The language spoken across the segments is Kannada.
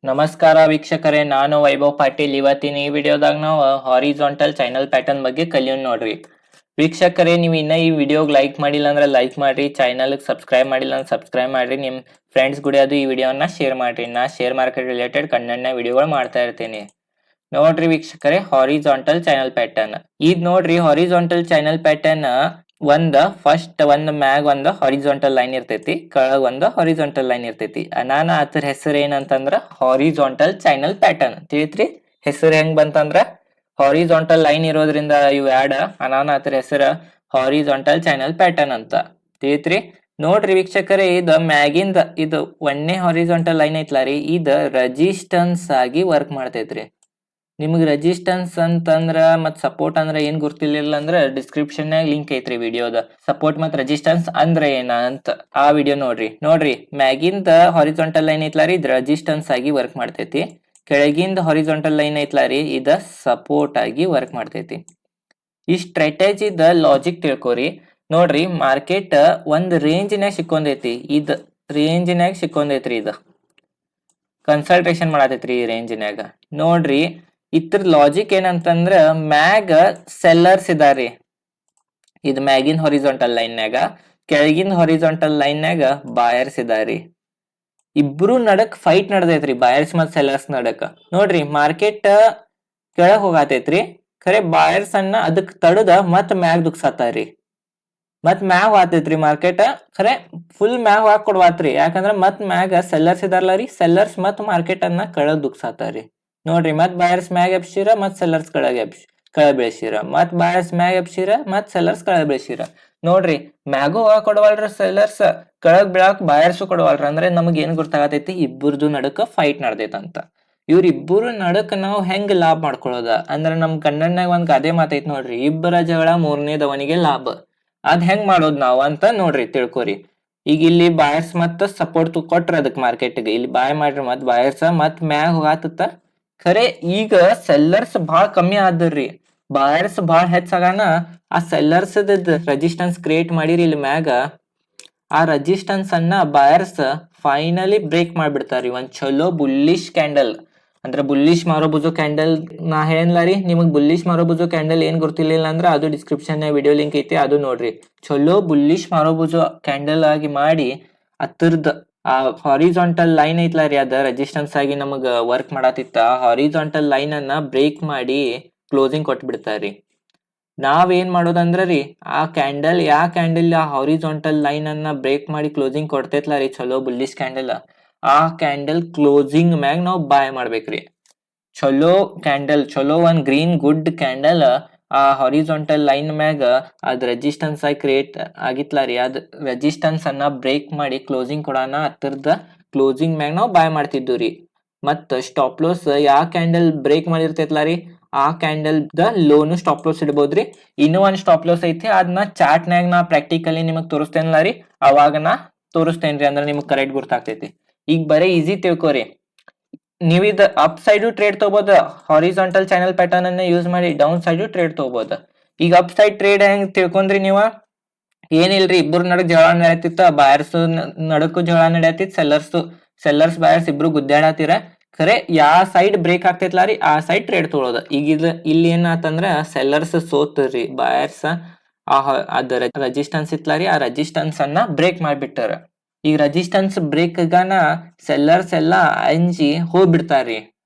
ನಮಸ್ಕಾರ ವೀಕ್ಷಕರೇ, ನಾನು ವೈಭವ್ ಪಾಟೀಲ್. ಇವತ್ತಿನ ಈ ವಿಡಿಯೋದಾಗ ನಾವು ಹಾರಿಜಾಂಟಲ್ ಚಾನಲ್ ಪ್ಯಾಟರ್ನ್ ಬಗ್ಗೆ ಕಲಿಯೋಣ ನೋಡ್ರಿ. ವೀಕ್ಷಕರೇ, ನೀವು ಇನ್ನ ಈ ವಿಡಿಯೋಗೆ ಲೈಕ್ ಮಾಡಿಲ್ಲ ಅಂದ್ರೆ ಲೈಕ್ ಮಾಡ್ರಿ, ಚಾನಲ್ಗೆ ಸಬ್ಸ್ಕ್ರೈಬ್ ಮಾಡಿಲ್ಲ ಅಂದ್ರೆ ಸಬ್ಸ್ಕ್ರೈಬ್ ಮಾಡ್ರಿ, ನಿಮ್ಮ ಫ್ರೆಂಡ್ಸ್ ಕೂಡ ಅದು ಈ ವಿಡಿಯೋನ ಶೇರ್ ಮಾಡ್ರಿ. ನಾ ಶೇರ್ ಮಾರ್ಕೆಟ್ ರಿಲೇಟೆಡ್ ಕಂಟೆಂಟ್ನ ವಿಡಿಯೋಗಳು ಮಾಡ್ತಾ ಇರ್ತೀನಿ. ನೋಡ್ರಿ ವೀಕ್ಷಕರೇ, ಹಾರಿಜಾಂಟಲ್ ಚಾನಲ್ ಪ್ಯಾಟರ್ನ್ ಇದ್ ನೋಡ್ರಿ. ಹಾರಿಜಾಂಟಲ್ ಚಾನಲ್ ಪ್ಯಾಟರ್ನ್ ಒಂದ್ ಮ್ಯಾಗ್ ಒಂದು ಹಾರಿಜಾಂಟಲ್ ಲೈನ್ ಇರ್ತೈತಿ, ಕೆಳಗ್ ಒಂದು ಹಾರಿಜಾಂಟಲ್ ಲೈನ್ ಇರ್ತೈತಿ. ನಾನು ಅದ್ರ ಹೆಸರು ಏನಂತಂದ್ರ ಹಾರಿಜಾಂಟಲ್ ಚಾನಲ್ ಪ್ಯಾಟರ್ನ್ ತಿಳಿತ್ರಿ. ಹೆಸರು ಹೆಂಗ್ ಬಂತಂದ್ರ ಹಾರಿಜಾಂಟಲ್ ಲೈನ್ ಇರೋದ್ರಿಂದ ಇವು ಆಡ್ ಅನಾನ ಅದ್ರ ಹೆಸರು ಹಾರಿಜಾಂಟಲ್ ಚಾನಲ್ ಪ್ಯಾಟರ್ನ್ ಅಂತ ತಿಳಿತ್ರಿ. ನೋಡ್ರಿ ವೀಕ್ಷಕರೇ, ಇದು ಮ್ಯಾಗಿಂದ ಇದು ಒಂದೇ ಹಾರಿಜಾಂಟಲ್ ಲೈನ್ ಐತ್ಲಾ ರೀ, ಇದು ರೆಜಿಸ್ಟೆನ್ಸ್ ಆಗಿ ವರ್ಕ್ ಮಾಡ್ತೈತ್ರಿ. ನಿಮಗೆ ರೆಜಿಸ್ಟೆನ್ಸ್ ಅಂತಂದ್ರ ಮತ್ ಸಪೋರ್ಟ್ ಅಂದ್ರ ಏನ್ ಗೊತ್ತಿರ್ಲಿಲ್ಲ ಅಂದ್ರ ಡಿಸ್ಕ್ರಿಪ್ಷನ್ ನಾಗ ಲಿಂಕ್ ಐತ್ರಿ ವಿಡಿಯೋದ. ಸಪೋರ್ಟ್ ಮತ್ ರೆಜಿಸ್ಟೆನ್ಸ್ ಅಂದ್ರ ಏನ ಅಂತ ಆ ವಿಡಿಯೋ ನೋಡ್ರಿ. ಮ್ಯಾಗಿಂದ ಹಾರಿಜಾಂಟಲ್ ಲೈನ್ ಐತ್ಲಾ ರೀ, ಇದು ರೆಜಿಸ್ಟೆನ್ಸ್ ಆಗಿ ವರ್ಕ್ ಮಾಡ್ತೈತಿ. ಕೆಳಗಿಂದ ಹಾರಿಜಾಂಟಲ್ ಲೈನ್ ಐತ್ಲಾ ರೀ, ಇದ ಸಪೋರ್ಟ್ ಆಗಿ ವರ್ಕ್ ಮಾಡ್ತೈತಿ. ಈ ಸ್ಟ್ರಾಟಜಿದ ಲಾಜಿಕ್ ತಿಳ್ಕೊರಿ. ನೋಡ್ರಿ, ಮಾರ್ಕೆಟ್ ಒಂದ್ ರೇಂಜ್ ನಾಗ ಸಿಕ್ಕೊಂದೈತಿ, ಇದ್ ರೇಂಜ್ ನಾಗ ಸಿಕ್ಕೊಂದೈತ್ರಿ. ಇದು ಕನ್ಸಲ್ಟೇಷನ್ ಮಾಡತೈತ್ರಿ ಈ ರೇಂಜ್ ನಾಗ. ನೋಡ್ರಿ, ಇದ್ರ ಲಾಜಿಕ್ ಏನಂತಂದ್ರ ಮ್ಯಾಗ ಸೆಲ್ಲರ್ಸ್ ಇದಾರಿ. ಇದು ಮ್ಯಾಗಿನ್ ಹಾರಿಜಾಂಟಲ್ ಲೈನ್ ನಾಗ, ಕೆಳಗಿನ ಹಾರಿಜಾಂಟಲ್ ಲೈನ್ ನಾಗ ಬಾಯರ್ಸ್ ಇದಾರಿ. ಇಬ್ರು ನಡಕ್ ಫೈಟ್ ನಡೆದೈತ್ರಿ, ಬಾಯರ್ಸ್ ಮತ್ ಸೆಲ್ಲರ್ಸ್ ನಡಕ್. ನೋಡ್ರಿ, ಮಾರ್ಕೆಟ್ ಕೆಳಗ್ ಹೋಗಾತೈತ್ರಿ, ಖರೆ ಬಾಯರ್ಸ್ ಅನ್ನ ಅದಕ್ ತಡದ ಮತ್ ಮ್ಯಾಗ್ ದುಕ್ಸಾತಾರಿ. ಮತ್ ಮ್ಯಾಗ್ ಹೋಗ್ತೈತ್ರಿ ಮಾರ್ಕೆಟ್, ಖರೆ ಫುಲ್ ಮ್ಯಾಗ್ ಹೋಗಾಕ್ ಕೊಡ್ವಾತ್ರಿ. ಯಾಕಂದ್ರ ಮತ್ ಮ್ಯಾಗ ಸೆಲ್ಲರ್ಸ್ ಇದಾರ್ಲ ರೀ, ಸೆಲ್ಲರ್ಸ್ ಮತ್ ಮಾರ್ಕೆಟ್ ಅನ್ನ ಕೆಳಗ್ ದುಕ್ಸಾತಾರಿ. ನೋಡ್ರಿ, ಮತ್ ಬಾಯರ್ಸ್ ಮ್ಯಾಗ್ ಎಬ್ಸಿರ, ಮತ್ ಸೆಲ್ಲರ್ಸ್ ಕೆಳಗ್ ಬೆಳೆಸಿರ, ಮತ್ ಬಾಯರ್ಸ್ ಮ್ಯಾಗ್ ಎಬ್ಸಿರ, ಮತ್ ಸೆಲ್ಲರ್ಸ್ ಕೆಳಗ್ ಬೆಳೆಸಿರ. ನೋಡ್ರಿ, ಮ್ಯಾಗು ಹೋಗಾಕ್ ಕೊಡವಲ್ರ ಸೆಲ್ಲರ್ಸ್, ಕೆಳಗ್ ಬೀಳಾಕ್ ಬಾಯರ್ಸು ಕೊಡವಲ್ರ. ಅಂದ್ರೆ ನಮಗ್ ಏನ್ ಗೊತ್ತಾಗತೈತಿ, ಇಬ್ಬರದು ನಡಕ ಫೈಟ್ ನಡ್ದೈತಂತ. ಇವ್ರಿಬ್ಬರು ನಡಕ್ ನಾವು ಹೆಂಗ್ ಲಾಭ ಮಾಡ್ಕೊಳ್ಳೋದ ಅಂದ್ರ ನಮ್ ಕನ್ನಡನಾಗ ಒಂದ್ ಗಾದೆ ಮಾತೈತ್ ನೋಡ್ರಿ, ಇಬ್ಬರ ಜಗಳ ಮೂರನೇದವನಿಗೆ ಲಾಭ. ಅದ್ ಹೆಂಗ್ ಮಾಡೋದ್ ನಾವ್ ಅಂತ ನೋಡ್ರಿ, ತಿಳ್ಕೊರಿ. ಈಗ ಇಲ್ಲಿ ಬಾಯರ್ಸ್ ಮತ್ತ ಸಪೋರ್ಟ್ ಕೊಟ್ರ ಅದಕ್ ಮಾರ್ಕೆಟ್ಗೆ, ಇಲ್ಲಿ ಬಾಯ್ ಮಾಡ್ರಿ ಮತ್ ಬಾಯರ್ಸ್ ಮತ್ ಮ್ಯಾಗ್ ಹೋಗಾತತ್ತ. ಖರೆ ಈಗ ಸೆಲ್ಲರ್ಸ್ ಬಾಳ ಕಮ್ಮಿ ಆದ್ರಿ, ಬಾಯರ್ಸ್ ಬಾಳ ಹೆಚ್ಚಾಗಾನ ಆ ಸೆಲ್ಲರ್ಸ್ ರೆಜಿಸ್ಟೆನ್ಸ್ ಕ್ರಿಯೇಟ್ ಮಾಡಿರಿ ಇಲ್ಲಿ ಮ್ಯಾಗ. ಆ ರೆಜಿಸ್ಟೆನ್ಸ್ ಅನ್ನ ಬಾಯರ್ಸ್ ಫೈನಲಿ ಬ್ರೇಕ್ ಮಾಡ್ಬಿಡ್ತಾರಿ. ಒಂದ್ ಚಲೋ ಬುಲ್ಲಿಶ್ ಕ್ಯಾಂಡಲ್ ಅಂದ್ರೆ ಬುಲ್ಲಿಶ್ ಮಾರೋಬುಜು ಕ್ಯಾಂಡಲ್ ನಾ ಹೇಳಲಾರಿ. ನಿಮಗ್ ಬುಲ್ಲಿಶ್ ಮಾರೋಬುಜು ಕ್ಯಾಂಡಲ್ ಏನ್ ಗೊತ್ತಿರ್ಲಿಲ್ಲ ಅಂದ್ರ ಅದು ಡಿಸ್ಕ್ರಿಪ್ಷನ್ ವಿಡಿಯೋ ಲಿಂಕ್ ಐತಿ, ಅದು ನೋಡ್ರಿ. ಚಲೋ ಬುಲ್ಲಿಶ್ ಮಾರೋಬುಜು ಕ್ಯಾಂಡಲ್ ಆಗಿ ಮಾಡಿ ಅದ್ರದ್ ಆ ಹಾರಿಜಾಂಟಲ್ ಲೈನ್ ಐತ್ಲಾ ರೀ, ಅದ ರೆಜಿಸ್ಟೆನ್ಸ್ ಆಗಿ ನಮಗ ವರ್ಕ್ ಮಾಡತಿತ್ತ. ಹಾರಿಜಾಂಟಲ್ ಲೈನ್ ಅನ್ನ ಬ್ರೇಕ್ ಮಾಡಿ ಕ್ಲೋಸಿಂಗ್ ಕೊಟ್ಬಿಡ್ತಾರಿ. ನಾವೇನ್ ಮಾಡೋದಂದ್ರ ರೀ, ಆ ಕ್ಯಾಂಡಲ್ ಆ ಹಾರಿಜಾಂಟಲ್ ಲೈನ್ ಅನ್ನ ಬ್ರೇಕ್ ಮಾಡಿ ಕ್ಲೋಸಿಂಗ್ ಕೊಡ್ತೈತ್ಲಾ ರೀ, ಚಲೋ ಬುಲ್ಲಿಶ್ ಕ್ಯಾಂಡಲ್, ಆ ಕ್ಯಾಂಡಲ್ ಕ್ಲೋಸಿಂಗ್ ಮ್ಯಾಗ ನಾವು ಬಾಯ್ ಮಾಡ್ಬೇಕ್ರಿ. ಚಲೋ ಕ್ಯಾಂಡಲ್, ಚಲೋ ಒಂದ್ ಗ್ರೀನ್ ಗುಡ್ ಕ್ಯಾಂಡಲ್ ಆ ಹಾರಿಜಾಂಟಲ್ ಲೈನ್ ಮ್ಯಾಗ ಅದ್ ರೆಜಿಸ್ಟೆನ್ಸ್ ಆಗಿ ಕ್ರಿಯೇಟ್ ಆಗಿತ್ಲಾ ರೀ, ಅದ್ ರೆಜಿಸ್ಟೆನ್ಸ್ ಅನ್ನ ಬ್ರೇಕ್ ಮಾಡಿ ಕ್ಲೋಸಿಂಗ್ ಕೊಡಾನ ಹತ್ತಿರದ ಕ್ಲೋಸಿಂಗ್ ಮ್ಯಾಗ ನಾವು ಬಾಯ್ ಮಾಡ್ತಿದ್ವಿ ರೀ. ಮತ್ತ ಸ್ಟಾಪ್ ಲಾಸ್ ಯಾವ ಕ್ಯಾಂಡಲ್ ಬ್ರೇಕ್ ಮಾಡಿರ್ತೈತ್ಲಾ ರೀ, ಆ ಕ್ಯಾಂಡಲ್ ದ ಲೋನು ಸ್ಟಾಪ್ ಲಾಸ್ ಇಡ್ಬೋದ್ರಿ. ಇನ್ನೂ ಒಂದ್ ಸ್ಟಾಪ್ ಲಾಸ್ ಐತಿ, ಅದನ್ನ ಚಾರ್ಟ್ ನಾಗ ನಾ ಪ್ರಾಕ್ಟಿಕಲಿ ನಿಮಗ್ ತೋರಿಸ್ತೇನಲ್ಲ ರೀ, ಅವಾಗ ನಾ ತೋರಿಸ್ತೇನ್ರಿ, ಅಂದ್ರೆ ನಿಮಗ್ ಕರೆಕ್ಟ್ ಗೊತ್ತಾಗ್ತೈತಿ. ಈಗ ಬರೀ ಈಸಿ ತಿಳ್ಕೊರಿ. ನೀವ್ ಇದ್ ಅಪ್ ಸೈಡ್ ಟ್ರೇಡ್ ತಗೋಬಹುದು, ಹಾರಿಜಾಂಟಲ್ ಚಾನಲ್ ಪ್ಯಾಟರ್ನ್ ಅನ್ನ ಯೂಸ್ ಮಾಡಿ ಡೌನ್ ಸೈಡ್ ಟ್ರೇಡ್ ತಗೋಬಹುದು. ಈಗ ಅಪ್ ಸೈಡ್ ಟ್ರೇಡ್ ಹೆಂಗ್ ತಿಳ್ಕೊಂಡ್ರಿ ನೀವ, ಏನಿಲ್ರಿ, ಇಬ್ಬರು ನಡಕ್ ಜಗಳ ನಡೆಯತಿತ್ತ, ಬಾಯರ್ಸ್ ನಡಕು ಜಗಳ ನಡೆಯತಿತ್, ಸೆಲ್ಲರ್ಸ್ ಬಾಯರ್ಸ್ ಇಬ್ರು ಗುದ್ದಾಡತಿರ. ಖರೆ ಯಾ ಸೈಡ್ ಬ್ರೇಕ್ ಆಗ್ತೈತ್ಲಾ ರೀ, ಆ ಸೈಡ್ ಟ್ರೇಡ್ ತಗೊಳೋದ. ಈಗ ಇಲ್ಲಿ ಏನಾತಂದ್ರ ಸೆಲ್ಲರ್ಸ್ ಸೋತ್ರಿ, ಬಾಯರ್ಸ್ ಅದ ರೆಜಿಸ್ಟೆನ್ಸ್ ಇತ್ಲಾ ರೀ, ಆ ರೆಜಿಸ್ಟೆನ್ಸ್ ಅನ್ನ ಬ್ರೇಕ್ ಮಾಡ್ಬಿಟ್ಟಾರ. ಈಗ ರೆಜಿಸ್ಟೆನ್ಸ್ ಬ್ರೇಕ್ ಗಾನ ಸೆಲ್ಲರ್ಸ್ ಎಲ್ಲಾ ಅಂಜಿ ಹೋಗ್ಬಿಡ್ತಾರ್ರಿ.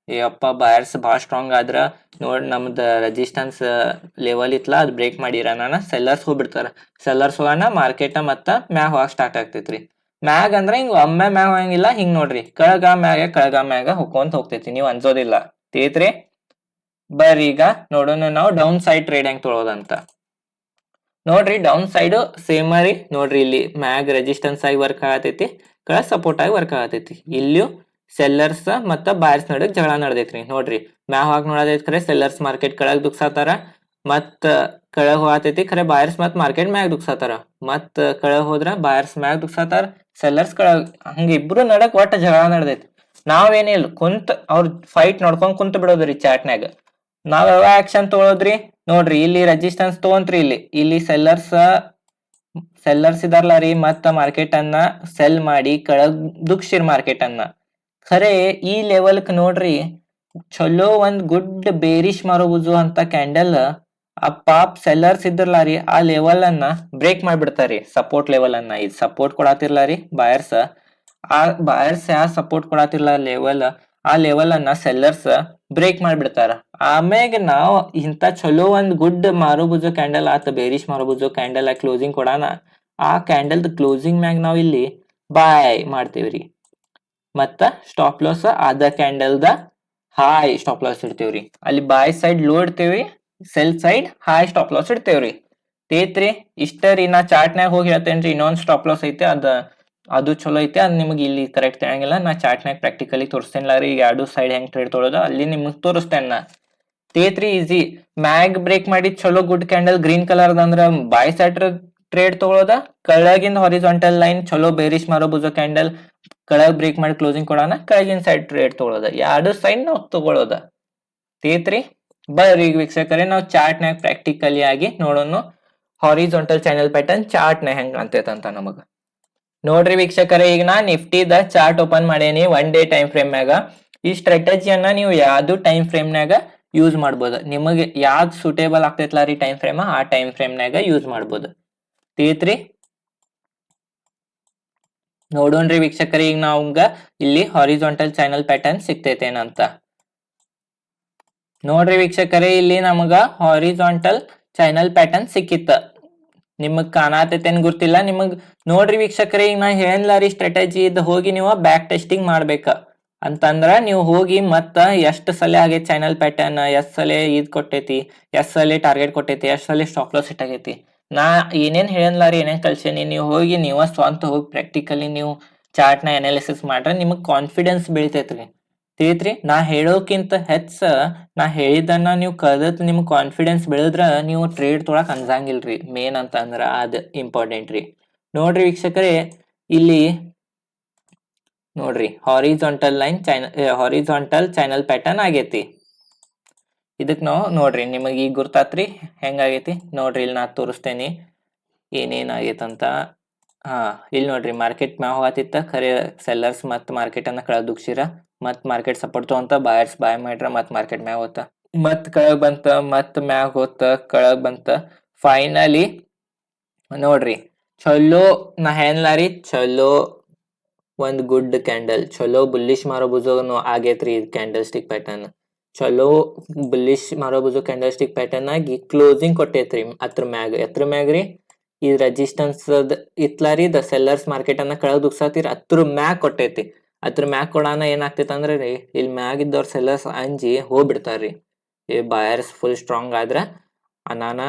ಅಪ್ಪ ಬಾಯರ್ಸ್ ಬಾಳ ಸ್ಟ್ರಾಂಗ್ ಆದ್ರ, ನೋಡ್ ನಮ್ದ ರೆಜಿಸ್ಟೆನ್ಸ್ ಲೆವೆಲ್ ಇತ್ಲಾ ಅದ್ ಬ್ರೇಕ್ ಮಾಡಿರ ನಾನ, ಸೆಲ್ಲರ್ಸ್ ಹೋಗ್ಬಿಡ್ತಾರ. ಸೆಲ್ಲರ್ಸ್ ಹೋಗಾನ ಮಾರ್ಕೆಟ್ ಮತ್ತ ಮ್ಯಾಗ ಹೋಗಾಕ್ ಸ್ಟಾರ್ಟ್ ಆಗ್ತೈತ್ರಿ. ಮ್ಯಾಗ್ ಅಂದ್ರ ಹಿಂಗ್ ಒಮ್ಮೆ ಮ್ಯಾಗ ಹೋಗಂಗಿಲ್ಲ, ಹಿಂಗ್ ನೋಡ್ರಿ, ಕೆಳಗ ಮ್ಯಾಗ ಹೋಗ್ಕೊಂತ ಹೋಗ್ತೈತಿ, ನೀವ್ ಅನ್ಸೋದಿಲ್ಲ. ತಿಳಿತ್ರಿ. ಬರ್ರಿ ಈಗ ನೋಡೋಣ ನಾವು ಡೌನ್ ಸೈಡ್ ಟ್ರೇಡ್ ಹೆಂಗ್ ತೊಗೊಳೋದಂತ. ನೋಡ್ರಿ, ಡೌನ್ ಸೈಡ್ ಸೇಮ್ ರೀ. ನೋಡ್ರಿ, ಇಲ್ಲಿ ಮ್ಯಾಗ್ ರೆಜಿಸ್ಟೆನ್ಸ್ ಆಗಿ ವರ್ಕ್ ಆಗತೈತಿ, ಕೆಳಗ್ ಸಪೋರ್ಟ್ ಆಗಿ ವರ್ಕ್ ಆಗತೈತಿ. ಇಲ್ಲಿಯೂ ಸೆಲ್ಲರ್ಸ್ ಮತ್ತ ಬಾಯರ್ಸ್ ನಡುವೆ ಜಗಳ ನಡೆದೈತ್ರಿ. ನೋಡ್ರಿ, ಮ್ಯಾಗ್ ಹೋಗಾಕ್ ನೋಡತೈತಿ, ಖರೆ ಸೆಲ್ಲರ್ಸ್ ಮಾರ್ಕೆಟ್ ಕೆಳಗ್ ದುಕ್ಸಾತಾರ, ಮತ್ ಕೆಳಗ್ ಹೋಗತೈತಿ, ಖರೆ ಬಾಯರ್ಸ್ ಮತ್ ಮಾರ್ಕೆಟ್ ಮ್ಯಾಗ್ ದುಕ್ಸಾತಾರ. ಮತ್ ಕೆಳಗ್ ಹೋದ್ರ ಬಾಯರ್ಸ್ ಮ್ಯಾಗ್ ದುಕ್ಸಾತಾರ, ಸೆಲ್ಲರ್ಸ್ ಕೆಳಗ್, ಹಂಗ ಇಬ್ರು ನಡಕ್ ಒಟ್ಟ ಜಗಳ ನಡೆದೈತಿ. ನಾವೇನಿಲ್ಲ ಕುಂತ್ ಅವ್ರ ಫೈಟ್ ನೋಡ್ಕೊಂಡ್ ಕುಂತ ಬಿಡೋದ್ರಿ ಚಾಟ್ನ್ಯಾಗ. ನಾವ್ ಯಾವ ಆಕ್ಷನ್ ತಗೊಳೋದ್ರಿ, ನೋಡ್ರಿ, ಇಲ್ಲಿ ರೆಜಿಸ್ಟೆನ್ಸ್ ತಗೊಂತ್ರಿ, ಇಲ್ಲಿ ಸೆಲ್ಲರ್ಸ್ ಇದಾರ್ಲ ರೀ, ಮತ್ತ ಮಾರ್ಕೆಟ್ ಅನ್ನ ಸೆಲ್ ಮಾಡಿ ಕೆಳಗ್ ದುಕ್ಸಿರ್ ಮಾರ್ಕೆಟ್ ಅನ್ನ. ಖರೆ ಈ ಲೆವೆಲ್ಕ್ ನೋಡ್ರಿ ಚಲೋ ಒಂದ್ ಗುಡ್ ಬೇರಿಶ್ ಮಾರೋಬುಜು ಅಂತ ಕ್ಯಾಂಡಲ್ ಆ ಪಾಪ್ ಸೆಲ್ಲರ್ಸ್ ಇದ್ರಲ್ಲ ರೀ ಆ ಲೆವೆಲ್ ಅನ್ನ ಬ್ರೇಕ್ ಮಾಡ್ಬಿಡ್ತಾರಿ ಸಪೋರ್ಟ್ ಲೆವೆಲ್ ಅನ್ನ ಇದು ಸಪೋರ್ಟ್ ಕೊಡತಿರ್ಲ ರೀ ಬಾಯರ್ಸ್ ಆ ಬಾಯರ್ಸ್ ಯಾವ ಸಪೋರ್ಟ್ ಕೊಡತಿರ್ಲ ಆ ಲೆವೆಲ್ ಅನ್ನ ಸೆಲ್ಲರ್ಸ್ ಬ್ರೇಕ್ ಮಾಡ್ಬಿಡ್ತಾರ ಆಮ್ಯಾಗ ನಾವ್ ಇಂತ ಚಲೋ ಒಂದ್ ಗುಡ್ ಮಾರೋಬುಜು ಕ್ಯಾಂಡಲ್ ಆತ ಬೇರಿಶ್ ಮಾರೋಬುಜು ಕ್ಯಾಂಡಲ್ ಕ್ಲೋಸಿಂಗ್ ಕೊಡಾನ ಆ ಕ್ಯಾಂಡಲ್ ಕ್ಲೋಸಿಂಗ್ ಮ್ಯಾಗ ನಾವ್ ಇಲ್ಲಿ ಬಾಯ್ ಮಾಡ್ತೇವ್ರಿ ಮತ್ತ ಸ್ಟಾಪ್ ಲಾಸ್ ಅದ ಕ್ಯಾಂಡಲ್ ದ ಹಾಯ್ ಸ್ಟಾಪ್ ಲಾಸ್ ಇಡ್ತೇವ್ರಿ ಅಲ್ಲಿ ಬಾಯ್ ಸೈಡ್ ಲೋ ಇಡ್ತೇವ್ರಿ sell side high stop loss ಇಡ್ತೇವ್ರಿ ತೇತ್ರಿ ಇಷ್ಟ ರೀ ನಾ ಚಾರ್ಟ್ನಾಗ ಹೋಗಿ ಹೇಳ್ತೇನ್ರಿ ಇನ್ನೊಂದ್ ಸ್ಟಾಪ್ ಲಾಸ್ ಐತೆ ಅದು ಚಲೋ ಐತೆ ಅದ್ ನಿಮ್ಗೆ ಇಲ್ಲಿ ಕರೆಕ್ಟ್ ತಿಳಿಯಂಗಿಲ್ಲ ನಾ ಚಾರ್ಟ್ನಾಗ ಪ್ರಾಕ್ಟಿಕಲಿ ತೋರಿಸ್ತೇನಿಲ್ಲ ರೀ ಈಗ ಎರಡು ಸೈಡ್ ಹೆಂಗ್ ಟ್ರೇಡ್ ತೊಳೋದು ಅಲ್ಲಿ ನಿಮ್ಗೆ ತೋರಿಸ್ತೇನೆ ನಾ ತೇತ್ರಿ ಈಸಿ ಮ್ಯಾಗ್ ಬ್ರೇಕ್ ಮಾಡಿ ಚಲೋ ಗುಡ್ ಕ್ಯಾಂಡಲ್ ಗ್ರೀನ್ ಕಲರ್ ಅಂದ್ರ ಬಾಯ್ ಸೈಡ್ ಟ್ರೇಡ್ ತಗೊಳೋದ ಕೆಳಗಿಂದ ಹಾರಿಜಾಂಟಲ್ ಲೈನ್ ಚಲೋ ಬೇರಿಶ್ ಮಾರೋ ಬುಜೋ ಕ್ಯಾಂಡಲ್ ಕೆಳಗ್ ಬ್ರೇಕ್ ಮಾಡಿ ಕ್ಲೋಸಿಂಗ್ ಕೊಡೋಣ ಕೆಳಗಿನ ಸೈಡ್ ಟ್ರೇಡ್ ತಗೊಳೋದ ಎರಡು ಸೈಡ್ ನಾವು ತಗೊಳೋದ ತೇತ್ರಿ ಬರ್ರಿ ಈಗ ವೀಕ್ಷಕರೇ ನಾವು ಚಾರ್ಟ್ನಾಗ ಪ್ರಾಕ್ಟಿಕಲಿ ಆಗಿ ನೋಡೋಣ ಹಾರಿಜಾಂಟಲ್ ಚಾನೆಲ್ ಪ್ಯಾಟರ್ನ್ ಚಾರ್ಟ್ನ ಹೆಂಗ್ ಕಾಣ್ತೈತಂತ ನಮಗ ನೋಡ್ರಿ ವೀಕ್ಷಕರೇ ಈಗ ನಾ ನಿಫ್ಟಿದ ಚಾರ್ಟ್ ಓಪನ್ ಮಾಡೇನಿ 1 ಡೇ ಟೈಮ್ ಫ್ರೇಮ್ ನ್ಯಾಗ ಈ ಸ್ಟ್ರಾಟಜಿಯನ್ನ ನೀವು ಯಾವ್ದು ಟೈಮ್ ಫ್ರೇಮ್ ನ್ಯಾಗ ಯೂಸ್ ಮಾಡ್ಬೋದು ನಿಮಗೆ ಯಾವ್ದು ಸೂಟೇಬಲ್ ಆಗ್ತೈತ್ಲಾ ರೀ ಟೈಮ್ ಫ್ರೇಮ್ ಆ ಟೈಮ್ ಫ್ರೇಮ್ ನ್ಯಾಗ ಯೂಸ್ ಮಾಡ್ಬೋದು ತಿಳಿತ್ರಿ ನೋಡೋಣ್ರಿ ವೀಕ್ಷಕರೇ ಈಗ ನಾವಂಗ ಇಲ್ಲಿ ಹಾರಿಜಾಂಟಲ್ ಚಾನೆಲ್ ಪ್ಯಾಟರ್ನ್ ಸಿಗ್ತೈತೇನಂತ ನೋಡ್ರಿ ವೀಕ್ಷಕರೇ ಇಲ್ಲಿ ನಮಗ ಹಾರಿಜಾಂಟಲ್ ಚಾನೆಲ್ ಪ್ಯಾಟರ್ನ್ ಸಿಕ್ಕಿತ್ತ ನಿಮಗ್ ಕಾಣತೈತೇನ್ ಗೊತ್ತಿಲ್ಲ ನಿಮಗ್ ನೋಡ್ರಿ ವೀಕ್ಷಕರೇ ಈಗ ನಾ ಹೇಳಲಾರಿ ಸ್ಟ್ರಾಟಜಿ ಇದ್ ಹೋಗಿ ನೀವು ಬ್ಯಾಕ್ ಟೆಸ್ಟಿಂಗ್ ಮಾಡ್ಬೇಕ ಅಂತಂದ್ರ ನೀವು ಹೋಗಿ ಮತ್ತ ಎಷ್ಟ್ ಸಲ ಆಗೈತಿ ಚಾನೆಲ್ ಪ್ಯಾಟರ್ನ್ ಎಷ್ಟ್ ಸಲ ಇದ್ ಕೊಟ್ಟೈತಿ ಎಷ್ಟ್ ಸಲ ಟಾರ್ಗೆಟ್ ಕೊಟ್ಟೈತಿ ಎಷ್ಟ್ ಸಲ ಸ್ಟಾಪ್ ಲಾಸ್ ಹಿಟ್ ಆಗೈತಿ ನಾ ಏನೇನ್ ಹೇಳಲಾರಿ ಏನೇನ್ ಕಳ್ಸೇನಿ ನೀವು ಹೋಗಿ ನೀವ ಸ್ವಂತ ಹೋಗಿ ಪ್ರಾಕ್ಟಿಕಲಿ ನೀವು ಚಾರ್ಟ್ ನ ಅನಾಲಿಸಿಸ್ ಮಾಡ್ರೆ ನಿಮಗ್ ಕಾನ್ಫಿಡೆನ್ಸ್ ಬೀಳ್ತೈತ್ರಿ ತಿಳಿತ್ರಿ ನಾ ಹೇಳೋಕ್ಕಿಂತ ಹೆಚ್ಚ ನಾ ಹೇಳಿದನ್ನ ನೀವು ಕಲ್ತ್ ನಿಮ್ಗ್ ಕಾನ್ಫಿಡೆನ್ಸ್ ಬೆಳೆದ್ರ ನೀವು ಟ್ರೇಡ್ ತೊಳಕ್ ಅನ್ಸಂಗಿಲ್ರಿ ಮೇನ್ ಅಂತ ಅಂದ್ರ ಅದ್ ಇಂಪಾರ್ಟೆಂಟ್ ರೀ ನೋಡ್ರಿ ವೀಕ್ಷಕರೇ ಇಲ್ಲಿ ನೋಡ್ರಿ horizontal line horizontal channel pattern ಆಗೈತಿ ಇದಕ್ ನಾವು ನೋಡ್ರಿ ನಿಮಗೆ ಈಗ ಗುರ್ತಾತ್ರಿ ಹೆಂಗಾಗೈತಿ ನೋಡ್ರಿ ಇಲ್ಲಿ ನಾ ತೋರಿಸ್ತೇನಿ ಏನೇನ್ ಆಗೈತಂತ ಇಲ್ಲಿ ನೋಡ್ರಿ ಮಾರ್ಕೆಟ್ ಮ್ಯಾಗ ಹೋಗತಿತ್ತ ಖರೆ ಸೆಲ್ಲರ್ಸ್ ಮತ್ ಮಾರ್ಕೆಟ್ ಅನ್ನ ಕೆಳಗ್ ದುಗ್ಸಿರ ಮತ್ ಮಾರ್ಕೆಟ್ ಸಪೋರ್ಟ್ ತಗೊಂತ ಬಾಯರ್ಸ್ ಬಾಯ್ ಮಾಡ್ರ ಮತ್ ಮಾರ್ಕೆಟ್ ಮ್ಯಾಗ ಹೋತ ಮತ್ ಕೆಳಗ್ ಬಂತ ಮತ್ ಮ್ಯಾಗ ಹೋತ ಕೆಳಗ್ ಬಂತ ಫೈನಲಿ ನೋಡ್ರಿ ಚಲೋ ನಾ ಹೇಳಲಾರಿ ಚಲೋ ಒಂದ್ ಗುಡ್ ಕ್ಯಾಂಡಲ್ ಚಲೋ ಬುಲ್ಲಿಶ್ ಮಾರೋ ಬುಜೋನು ಆಗೇತ್ರಿ ಕ್ಯಾಂಡಲ್ ಸ್ಟಿಕ್ ಪ್ಯಾಟರ್ನ್ ಚಲೋ ಬುಲ್ಲಿಶ್ ಮಾರೋ ಬುಜೋ ಕ್ಯಾಂಡಲ್ ಸ್ಟಿಕ್ ಪ್ಯಾಟರ್ನ್ ಆಗಿ ಕ್ಲೋಸಿಂಗ್ ಕೊಟ್ಟೈತ್ರಿ ಅದ್ರ ಮ್ಯಾಗ ರೀ ಈ ರೆಸಿಸ್ಟೆನ್ಸ್ ಇತ್ಲಾರಿ ದ ಸೆಲ್ಲರ್ಸ್ ಮಾರ್ಕೆಟ್ ಅನ್ನ ಕೆಳಗ್ ದುಗ್ಸಾತಿರ್ ಅದ್ರ ಮ್ಯಾಗ್ ಕೊಟ್ಟೈತಿ ಅದ್ರ ಮ್ಯಾಗ್ ಕೊಡಾನ ಏನಾಗ್ತೈತಿ ಅಂದ್ರೆ ರೀ ಇಲ್ಲಿ ಮ್ಯಾಗ್ ಇದ್ದವ್ರ ಸೆಲ್ಲರ್ಸ್ ಅಂಜಿ ಹೋಗ್ಬಿಡ್ತಾರ್ರಿ ಈ ಬಾಯರ್ಸ್ ಫುಲ್ ಸ್ಟ್ರಾಂಗ್ ಆದ್ರ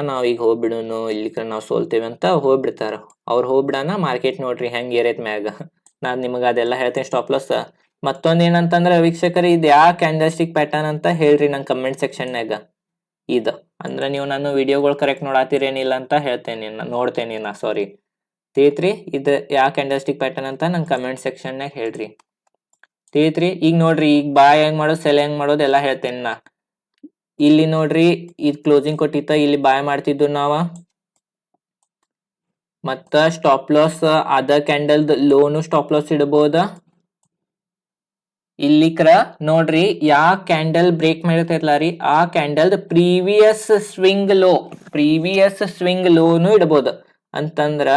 ನಾವ್ ಈಗ ಹೋಗ್ಬಿಡುನು ಇಲ್ಲಿ ನಾವ್ ಸೋಲ್ತೇವೆ ಅಂತ ಹೋಗ್ಬಿಡ್ತಾರ ಅವ್ರು ಹೋಗ್ಬಿಡಾನ ಮಾರ್ಕೆಟ್ ನೋಡ್ರಿ ಹೆಂಗ್ ಏರೈತ್ ಮ್ಯಾಗ ನಾನ್ ನಿಮಗ ಅದೆಲ್ಲ ಹೇಳ್ತೇನೆ ಸ್ಟಾಪ್ ಲಾಸ್ ಮತ್ತೊಂದ್ ಏನಂತಂದ್ರ ವೀಕ್ಷಕರು ಇದ್ ಯಾ ಕ್ಯಾಂಡಲ್ ಸ್ಟಿಕ್ ಪ್ಯಾಟರ್ನ್ ಅಂತ ಹೇಳ್ರಿ ನಂಗೆ ಕಮೆಂಟ್ ಸೆಕ್ಷನ್ ನಾಗ ಇದ ಅಂದ್ರ ನೀವು ನಾನು ವಿಡಿಯೋಗಳು ಕರೆಕ್ಟ್ ನೋಡಾತಿರೇನಿಲ್ಲ ಅಂತ ಹೇಳ್ತೇನೆ ನೋಡ್ತೇನೆ ನಾ ಸಾರಿ ತಿಳಿತ್ರಿ ಇದ್ ಯಾ ಕ್ಯಾಂಡಲ್ ಸ್ಟಿಕ್ ಪ್ಯಾಟರ್ನ್ ಅಂತ ನಂಗೆ ಕಮೆಂಟ್ ಸೆಕ್ಷನ್ ನಾಗ ಹೇಳ್ರಿ ತಿಳಿತ್ರಿ ಈಗ ನೋಡ್ರಿ ಈಗ ಬಾಯ್ ಹೆಂಗ್ ಮಾಡೋದು ಸೆಲ್ ಹೆಂಗ್ ಮಾಡೋದು ಎಲ್ಲಾ ಹೇಳ್ತೇನೆ ನಾ ಇಲ್ಲಿ ನೋಡ್ರಿ ಇದ್ ಕ್ಲೋಸಿಂಗ್ ಕೊಟ್ಟಿತ್ತ ಇಲ್ಲಿ ಬಾಯ್ ಮಾಡ್ತಿದ್ದು ನಾವ ಮತ್ತ ಸ್ಟಾಪ್ ಲಾಸ್ ಅದ ಕ್ಯಾಂಡಲ್ ಲೋನು ಸ್ಟಾಪ್ ಲಾಸ್ ಇಡಬಹುದ ಇಲ್ಲಿಕ್ರ ನೋಡ್ರಿ ಯಾ ಕ್ಯಾಂಡಲ್ ಬ್ರೇಕ್ ಮಾಡಿರ್ತೈತ್ಲ ರೀ ಆ ಕ್ಯಾಂಡಲ್ ಪ್ರೀವಿಯಸ್ ಸ್ವಿಂಗ್ ಲೋನು ಇಡಬಹುದು ಅಂತಂದ್ರ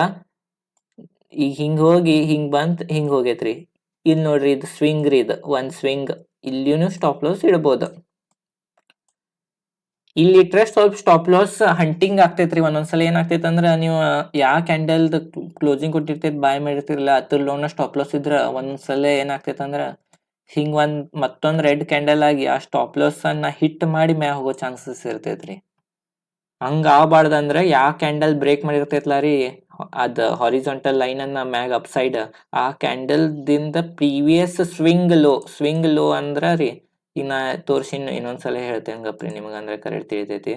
ಈಗ ಹಿಂಗ್ ಹೋಗಿ ಹಿಂಗ್ ಬಂತ್ ಹಿಂಗ್ ಹೋಗೈತ್ರಿ ಇಲ್ಲಿ ನೋಡ್ರಿ ಇದು ಸ್ವಿಂಗ್ ರೀ ಇದು ಒಂದ್ ಸ್ವಿಂಗ್ ಇಲ್ಲಿನೂ ಸ್ಟಾಪ್ ಲಾಸ್ ಇಡಬಹುದು ಇಲ್ಲಿ ಇಟ್ರೆ ಸ್ವಲ್ಪ ಸ್ಟಾಪ್ ಲಾಸ್ ಹಂಟಿಂಗ್ ಆಗ್ತೈತ್ರಿ ಒಂದೊಂದ್ಸಲ ಏನಾಗ್ತೈತಿ ಅಂದ್ರ ನೀವು ಯಾ ಕ್ಯಾಂಡಲ್ ಕ್ಲೋಸಿಂಗ್ ಕೊಟ್ಟಿರ್ತೈತಿ ಬಾಯ್ ಮಾಡಿರ್ತಿರಲ್ಲ ಅದ್ರ ಲೋನ್ ಸ್ಟಾಪ್ ಲಾಸ್ ಇದ್ರ ಒಂದೊಂದ್ಸಲ ಏನಾಗ್ತೈತಿ ಅಂದ್ರ ಹಿಂಗ್ ಮತ್ತೊಂದ್ ರೆಡ್ ಕ್ಯಾಂಡಲ್ ಆಗಿ ಆ ಸ್ಟಾಪ್ ಲಾಸ್ ಅನ್ನ ಹಿಟ್ ಮಾಡಿ ಮ್ಯಾಗ ಹೋಗೋ ಚಾನ್ಸಸ್ ಇರ್ತೈತ್ರಿ ಹಂಗ ಆಗ್ಬಾರ್ದಂದ್ರ ಯಾ ಕ್ಯಾಂಡಲ್ ಬ್ರೇಕ್ ಮಾಡಿರ್ತೈತ್ಲ ರೀ ಅದ್ ಹಾರಿಜಾಂಟಲ್ ಲೈನ್ ಅನ್ನ ಮ್ಯಾಗ ಅಪ್ ಸೈಡ್ ಆ ಕ್ಯಾಂಡಲ್ ದಿಂದ ಪ್ರೀವಿಯಸ್ ಸ್ವಿಂಗ್ ಲೋ ಅಂದ್ರ ರೀ ಈಗ ನಾ ತೋರ್ಸಿನ್ ಇನ್ನೊಂದ್ಸಲ ಹೇಳ್ತೇನೆ ಗಪ್ರಿ ನಿಮಗ ಅಂದ್ರೆ ಕರೆಕ್ಟ್ ತಿಳಿತೈತಿ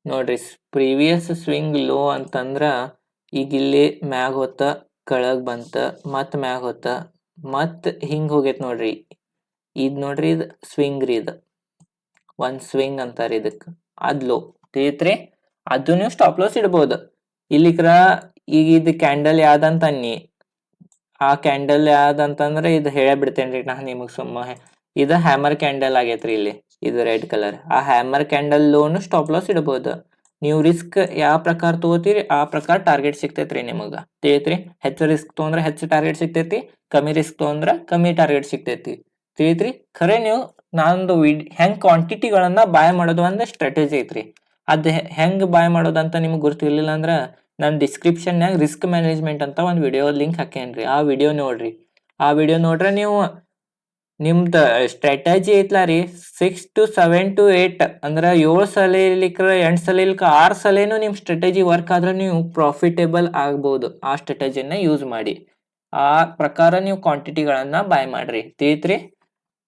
ನೋಡ್ರಿ ಪ್ರೀವಿಯಸ್ ಸ್ವಿಂಗ್ ಲೋ ಅಂತಂದ್ರ ಈಗ ಇಲ್ಲಿ ಮ್ಯಾಗ ಹೊತ್ತ ಕೆಳಗ್ ಬಂತ ಮತ್ ಮ್ಯಾಗ ಹೊತ್ತ ಮತ್ ಹಿಂಗ್ ಹೋಗೈತ್ ನೋಡ್ರಿ ಇದ್ ನೋಡ್ರಿ ಇದ್ ಸ್ವಿಂಗ್ ರೀ ಇದ್ ಒಂದ್ ಸ್ವಿಂಗ್ ಅಂತಾರ ಇದಕ್ ಅದ್ ಲೋ ತಿಳಿತ್ರಿ ಅದು ನೀವು ಸ್ಟಾಪ್ ಲಾಸ್ ಇಡಬಹುದು ಇಲ್ಲಿಕ್ರ ಈಗ ಇದ್ ಕ್ಯಾಂಡಲ್ ಯಾವ್ದಂತ ಅನ್ನಿ ಆ ಕ್ಯಾಂಡಲ್ ಯಾವ್ದಂತಂದ್ರೆ ಇದು ಹೇಳೇ ಬಿಡ್ತೇನ್ರಿ ನಾ ನಿಮಗ್ ಸುಮ್ಮ. ಇದು ಹ್ಯಾಮರ್ ಕ್ಯಾಂಡಲ್ ಆಗೈತ್ರಿ ಇಲ್ಲಿ, ಇದು ರೆಡ್ ಕಲರ್. ಆ hammer candle loan stop loss ಇಡಬಹುದು. ನೀವು ರಿಸ್ಕ್ ಯಾವ ಪ್ರಕಾರ ತಗೋತೀರಿ ಆ ಪ್ರಕಾರ ಟಾರ್ಗೆಟ್ ಸಿಗ್ತೈತ್ರಿ ನಿಮಗ, ತಿಳಿತ್ರಿ. ಹೆಚ್ಚು ರಿಸ್ಕ್ ತಗೊಂಡ್ರೆ ಹೆಚ್ಚು ಟಾರ್ಗೆಟ್ ಸಿಗ್ತೈತಿ, ಕಮ್ಮಿ ರಿಸ್ಕ್ ತಗೊಂಡ್ರ ಕಮ್ಮಿ ಟಾರ್ಗೆಟ್ ಸಿಗ್ತೈತಿ, ತಿಳಿತ್ರಿ. ಖರೆ ನೀವು ನಂದು ಹೆಂಗ್ ಕ್ವಾಂಟಿಟಿಗಳನ್ನ ಬಾಯ್ ಮಾಡೋದು ಒಂದು ಸ್ಟ್ರಾಟಜಿ ಐತ್ರಿ. ಅದ್ ಹೆಂಗ್ ಬಾಯ್ ಮಾಡೋದಂತ ನಿಮ್ಗೆ ಗೊತ್ತಿರ್ಲಿಲ್ಲ ಅಂದ್ರ ನಾನು ಡಿಸ್ಕ್ರಿಪ್ಷನ್ಯಾಗ ರಿಸ್ಕ್ ಮ್ಯಾನೇಜ್ಮೆಂಟ್ ಅಂತ ಒಂದು ವಿಡಿಯೋ ಲಿಂಕ್ ಹಾಕೇನ್ರಿ. ಆ ವಿಡಿಯೋ ನೋಡ್ರಿ. ಆ ವಿಡಿಯೋ ನೋಡ್ರೆ ನೀವು ನಿಮ್ದ ಸ್ಟ್ರಾಟಜಿ ಐತ್ಲಾ ರೀ 6 to 7 to 8 ಅಂದ್ರ 7 ಸಲ ಇರ್ಲಿಕ್ರ 8 ಸಲ ಇಲ್ಕ 6 ಸಲೇನು ನಿಮ್ ಸ್ಟ್ರಾಟಜಿ ವರ್ಕ್ ಆದ್ರೆ ನೀವು ಪ್ರಾಫಿಟೇಬಲ್ ಆಗ್ಬಹುದು. ಆ ಸ್ಟ್ರಾಟಜಿನ ಯೂಸ್ ಮಾಡಿ, ಆ ಪ್ರಕಾರ ನೀವು ಕ್ವಾಂಟಿಟಿಗಳನ್ನ ಬಾಯ್ ಮಾಡ್ರಿ, ತಿಳಿತ್ರಿ.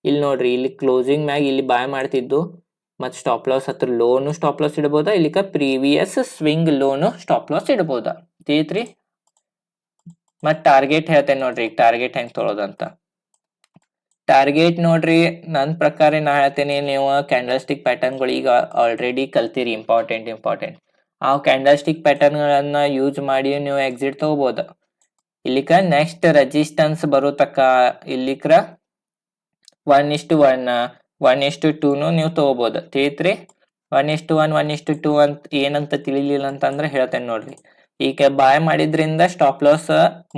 ಇಲ್ಲಿ ನೋಡ್ರಿ, ಇಲ್ಲಿ ಕ್ಲೋಸಿಂಗ್ ಮ್ಯಾಗ ಇಲ್ಲಿ ಬಾಯ್ ಮಾಡ್ತಿದ್ದು ಮತ್ ಸ್ಟಾಪ್ ಲಾಸ್ ಹತ್ರ ಲೋನು ಸ್ಟಾಪ್ ಲಾಸ್ ಇಡಬಹುದಾ, ಇಲ್ಲಿಕ ಪ್ರೀವಿಯಸ್ ಸ್ವಿಂಗ್ ಲೋನು ಸ್ಟಾಪ್ ಲಾಸ್ ಇಡಬಹುದಾ, ತಿಳಿತ್ರಿ. ಮತ್ ಟಾರ್ಗೆಟ್ ಹೇಳ್ತೇನೆ ನೋಡ್ರಿ, ಈಗ ಟಾರ್ಗೆಟ್ ಹೆಂಗ್ ತೊಳೋದಂತ. ಟಾರ್ಗೆಟ್ ನೋಡ್ರಿ, ನನ್ನ ಪ್ರಕಾರ ನಾ ಹೇಳ್ತೇನೆ, ನೀವು ಕ್ಯಾಂಡಲ್ ಸ್ಟಿಕ್ ಪ್ಯಾಟರ್ನ್ಗಳು ಈಗ ಆಲ್ರೆಡಿ ಕಲ್ತಿರಿ. ಇಂಪಾರ್ಟೆಂಟ್ ಆ ಕ್ಯಾಂಡಲ್ ಸ್ಟಿಕ್ ಪ್ಯಾಟರ್ನ್ ಗಳನ್ನ ಯೂಸ್ ಮಾಡಿ ನೀವು ಎಕ್ಸಿಟ್ ತಗೋಬಹುದು. ಇಲ್ಲಿಕ ನೆಕ್ಸ್ಟ್ ರೆಸಿಸ್ಟೆನ್ಸ್ ಬರೋ ತಕ್ಕ ಇಲ್ಲಿಕ್ರ 1:1 1:2 ನೀವು ತಗೋಬಹುದು, ತಿಳಿತ್ರಿ. 1:1 1:2 ಅಂತ ಏನಂತ ತಿಳಿಲಿಲ್ಲ ಅಂತಂದ್ರೆ ಹೇಳ್ತೇನೆ ನೋಡ್ರಿ. ಈಗ ಬಾಯ್ ಮಾಡಿದ್ರಿಂದ ಸ್ಟಾಪ್ ಲಾಸ್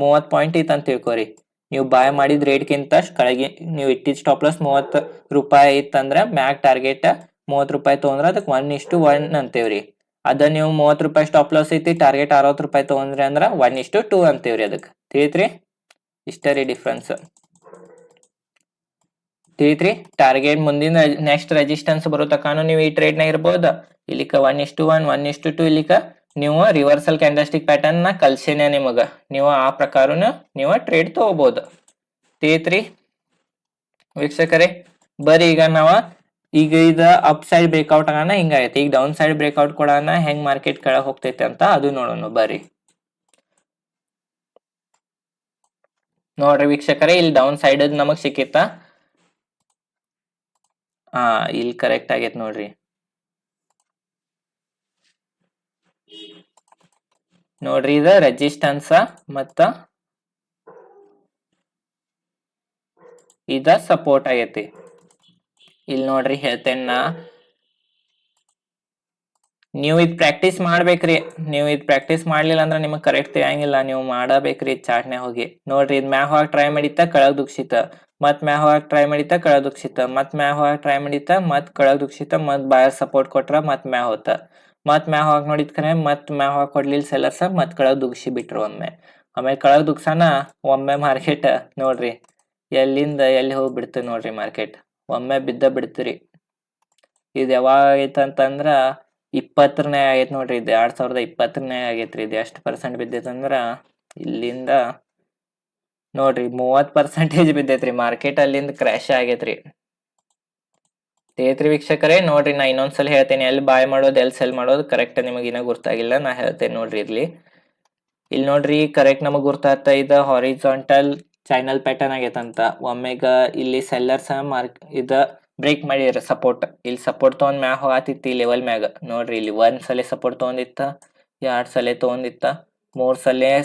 30 ಪಾಯಿಂಟ್ ಐತ್ ಅಂತ ತಿಳ್ಕೊರಿ. ನೀವು ಬಾಯ್ ಮಾಡಿದ ರೇಟ್ಗಿಂತ ಕೆಳಗೆ ನೀವು ಇಟ್ಟಿದ್ ಸ್ಟಾಪ್ ಲಾಸ್ 30 ರೂಪಾಯಿ ಇತ್ತಂದ್ರ ಮ್ಯಾಕ್ ಟಾರ್ಗೆಟ್ 30 ರೂಪಾಯಿ ತಗೊಂಡ್ರ ಅದಕ್ಕೆ 1:1 ಅಂತೇವ್ರಿ. ಅದ ನೀವು 30 ರೂಪಾಯಿ ಸ್ಟಾಪ್ ಲಾಸ್ ಐತಿ, ಟಾರ್ಗೆಟ್ 60 ರೂಪಾಯಿ ತಗೊಂಡ್ರಿ ಅಂದ್ರ 1:2 ಅಂತೇವ್ರಿ. ಅದಕ್ಕೆ ತಿಳಿತ್ರಿ. ಇಷ್ಟ ರೀ ಡಿಫ್ರೆನ್ಸ್, ತಿಳಿತ್ರಿ. ಟಾರ್ಗೆಟ್ ಮುಂದಿನ ನೆಕ್ಸ್ಟ್ ರೆಸಿಸ್ಟೆನ್ಸ್ ಬರೋ ತಕಾನು ನೀವು ಈ ಟ್ರೇಡ್ ನ ಇರ್ಬೋದು. ಇಲ್ಲಿಕ 1:1 1:2 ಇಲ್ಲಿಕ ನೀವು ರಿವರ್ಸಲ್ ಕ್ಯಾಂಡಲ್ಸ್ಟಿಕ್ ಪ್ಯಾಟರ್ನ್ ನ ಕಲ್ಸೇನೆ ನಿಮಗ, ನೀವು ಆ ಪ್ರಕಾರನು ನೀವು ಟ್ರೇಡ್ ತಗೋಬಹುದು, ತಿಳಿತ್ರಿ ವೀಕ್ಷಕರೇ. ಬರ್ರಿ ಈಗ ಈಗ ಇದ ಅಪ್ ಸೈಡ್ ಬ್ರೇಕ್ಔಟ್ ಆಗೋಣ ಹಿಂಗಾಗೈತಿ. ಈಗ ಡೌನ್ ಸೈಡ್ ಬ್ರೇಕ್ಔಟ್ ಕೊಡೋಣ, ಹೆಂಗ್ ಮಾರ್ಕೆಟ್ ಕೆಳಗೆ ಹೋಗ್ತೈತೆ ಅಂತ ಅದು ನೋಡೋಣ ಬರ್ರಿ. ನೋಡ್ರಿ ವೀಕ್ಷಕರೇ, ಇಲ್ಲಿ ಡೌನ್ ಸೈಡ್ ನಮಗ್ ಸಿಕ್ಕಿತ್ತ. ಇಲ್ಲಿ ಕರೆಕ್ಟ್ ಆಗೈತ್ ನೋಡ್ರಿ. ನೋಡ್ರಿ, ಇದ ರೆಸಿಸ್ಟೆನ್ಸ್ ಮತ್ತ ಇದ ಸಪೋರ್ಟ್ ಆಗೈತಿ. ಇಲ್ಲಿ ನೋಡ್ರಿ ಹೇಳ್ತೇನ, ನೀವು ಇದ್ ಪ್ರಾಕ್ಟೀಸ್ ಮಾಡ್ಬೇಕ್ರಿ. ನೀವು ಇದ್ ಪ್ರಾಕ್ಟೀಸ್ ಮಾಡ್ಲಿಲ್ಲ ಅಂದ್ರೆ ನಿಮಗ್ ಕರೆಕ್ಟ್ ತಿಳಿಯಂಗಿಲ್ಲ. ನೀವು ಮಾಡಬೇಕ್ರಿ ಚಾಟ್ನೆ ಹೋಗಿ. ನೋಡ್ರಿ, ಇದ್ ಮ್ಯಾಗ ಹೋಗಕ್ ಟ್ರೈ ಮಾಡಿತ್ತ, ಕೆಳಗ್ ದುಗ್ಸಿತ, ಮತ್ ಮ್ಯಾಗ ಹೋಗಕ್ ಟ್ರೈ ಮಾಡಿತ್ತ, ಕೆಳಗ್ ದುಗ್ಸಿತ, ಮತ್ ಮ್ಯಾಗ ಹೋಗಕ್ ಟ್ರೈ ಮಾಡಿತ್ತ, ಮತ್ ಕೆಳಗ್ ದುಗ್ಸಿತ, ಮತ್ ಬಾಯರ್ ಸಪೋರ್ಟ್ ಕೊಟ್ರ ಮತ್ ಮ್ಯಾಗ ಹೋತ, ಮತ್ ಮ್ಯಾಗ ಹೋಗಕ್ ನೋಡಿದ್ ಖರೆ ಮತ್ ಮ್ಯಾಗ ಹೋಗಕ್ ಕೊಡ್ಲಿಲ್ಲ ಸೆಲ್ಲರ್ಸ, ಮತ್ ಕೆಳಗ್ ದುಗ್ಸಿ ಬಿಟ್ರು ಒಮ್ಮೆ. ಆಮೇಲೆ ಕೆಳಗ್ ದುಗ್ಸಾನ ಒಮ್ಮೆ ಮಾರ್ಕೆಟ್ ನೋಡ್ರಿ ಎಲ್ಲಿಂದ ಎಲ್ಲಿ ಹೋಗಿ ಬಿಡ್ತು ನೋಡ್ರಿ. ಮಾರ್ಕೆಟ್ ಒಮ್ಮೆ ಬಿದ್ದ ಬಿಡ್ತೀರಿ. ಇದು ಯಾವಾಗ ಆಗೈತಂತಂದ್ರ 20ನೇ ಆಗೈತ್ ನೋಡ್ರಿ. ಇದು 2020ನೇ ಆಗೈತ್ರಿ. ಇದು ಎಷ್ಟು ಪರ್ಸೆಂಟ್ ಬಿದ್ದೈತಂದ್ರ ಇಲ್ಲಿಂದ ನೋಡ್ರಿ 30% ಬಿದ್ದೈತ್ರಿ ಮಾರ್ಕೆಟ್. ಅಲ್ಲಿಂದ ಕ್ರ್ಯಾಶ್ ಆಗೈತ್ರಿ, ತಿಳಿತ್ರಿ ವೀಕ್ಷಕರೇ. ನೋಡ್ರಿ, ನಾ ಇನ್ನೊಂದ್ಸಲ ಹೇಳ್ತೇನೆ, ಎಲ್ಲಿ ಬಾಯ್ ಮಾಡೋದು ಎಲ್ಲಿ ಸೆಲ್ ಮಾಡೋದು ಕರೆಕ್ಟ್ ನಿಮಗೆ ಇನ್ನ ಗೊತ್ತಾಗಿಲ್ಲ, ನಾ ಹೇಳ್ತೇನೆ ನೋಡ್ರಿ. ಇಲ್ಲಿ ನೋಡ್ರಿ ಕರೆಕ್ಟ್ ನಮಗ್ ಗೊತ್ತಾಗ್ತ ಇದ ಹಾರಿಜಾಂಟಲ್ ಚಾನಲ್ ಪ್ಯಾಟರ್ನ್ ಆಗೈತಂತ. ಒಮ್ಮೆಗ ಇಲ್ಲಿ ಸೆಲ್ಲರ್ಸ್ ಇದ ಬ್ರೇಕ್ ಮಾಡಿರ ಸಪೋರ್ಟ್. ಇಲ್ಲಿ ಸಪೋರ್ಟ್ ತಗೊಂಡ್ ಮ್ಯಾಗ ಹೋಗತಿತ್ತು ಈ ಲೆವೆಲ್ ಮ್ಯಾಗ. ನೋಡ್ರಿ, ಇಲ್ಲಿ 1 ಸಲ ಸಪೋರ್ಟ್ ತಗೊಂಡಿತ್ತ, 2 ಸಲ ತಗೊಂಡಿತ್ತ, 3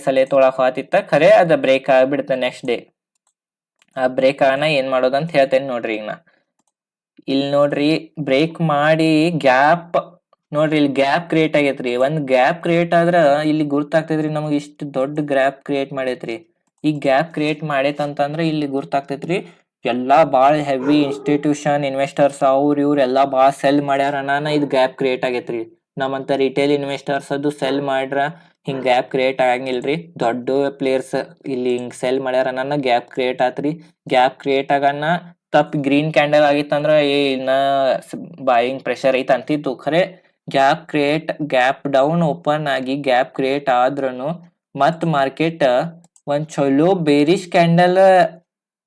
ಸಲ ತೊಳಕ್ ಹೋಗತಿತ್ತ. ಖರೆ ಅದ ಬ್ರೇಕ್ ಆಗ್ಬಿಡ್ತ ನೆಕ್ಸ್ಟ್ ಡೇ. ಆ ಬ್ರೇಕ್ ಆಗನ ಏನ್ ಮಾಡೋದಂತ ಹೇಳ್ತೇನೆ ನೋಡ್ರಿ. ಈಗ ಇಲ್ಲಿ ನೋಡ್ರಿ, ಬ್ರೇಕ್ ಮಾಡಿ ಗ್ಯಾಪ್, ನೋಡ್ರಿ ಇಲ್ಲಿ ಗ್ಯಾಪ್ ಕ್ರಿಯೇಟ್ ಆಗೈತ್ರಿ. ಒಂದ್ ಗ್ಯಾಪ್ ಕ್ರಿಯೇಟ್ ಆದ್ರ ಇಲ್ಲಿ ಗುರ್ತಾಗ್ತೈತ್ರಿ ನಮಗ್ ಇಷ್ಟು ದೊಡ್ಡ ಗ್ಯಾಪ್ ಕ್ರಿಯೇಟ್ ಮಾಡೈತ್ರಿ. ಈ ಗ್ಯಾಪ್ ಕ್ರಿಯೇಟ್ ಮಾಡೈತಂತಂದ್ರ ಇಲ್ಲಿ ಗುರ್ತಾಗ್ತೈತ್ರಿ ಎಲ್ಲಾ ಬಾಳ ಹೆವಿ ಇನ್ಸ್ಟಿಟ್ಯೂಷನ್ ಇನ್ವೆಸ್ಟರ್ಸ್ ಅವ್ರ ಇವ್ರ ಎಲ್ಲಾ ಬಾಳ ಸೆಲ್ ಮಾಡ್ಯಾರ ಅನಾನ ಇದು ಗ್ಯಾಪ್ ಕ್ರಿಯೇಟ್ ಆಗೈತ್ರಿ. ನಮ್ಮಂತ ರಿಟೇಲ್ ಇನ್ವೆಸ್ಟರ್ಸ್ ಅದು ಸೆಲ್ ಮಾಡ್ರ ಹಿಂಗ್ ಗ್ಯಾಪ್ ಕ್ರಿಯೇಟ್ ಆಗಂಗಿಲ್ರಿ. ದೊಡ್ಡ ಪ್ಲೇಯರ್ಸ್ ಇಲ್ಲಿ ಹಿಂಗ್ ಸೆಲ್ ಮಾಡ್ಯಾರ ಅನಾನ ಗ್ಯಾಪ್ ಕ್ರಿಯೇಟ್ ಆತ್ರಿ. ಗ್ಯಾಪ್ ಕ್ರಿಯೇಟ್ ಆಗನ ತಪ್ಪ ಗ್ರೀನ್ ಕ್ಯಾಂಡಲ್ ಆಗಿತ್ತಂದ್ರ ಇನ್ನ ಬಾಯಿಂಗ್ ಪ್ರೆಷರ್ ಐತ್ ಅಂತಿತ್ತು. ಖರೆ ಗ್ಯಾಪ್ ಡೌನ್ ಓಪನ್ ಆಗಿ ಗ್ಯಾಪ್ ಕ್ರಿಯೇಟ್ ಆದ್ರನು ಮತ್ ಮಾರ್ಕೆಟ್ ಒಂದ್ ಚಲೋ ಬೇರಿಶ್ ಕ್ಯಾಂಡಲ್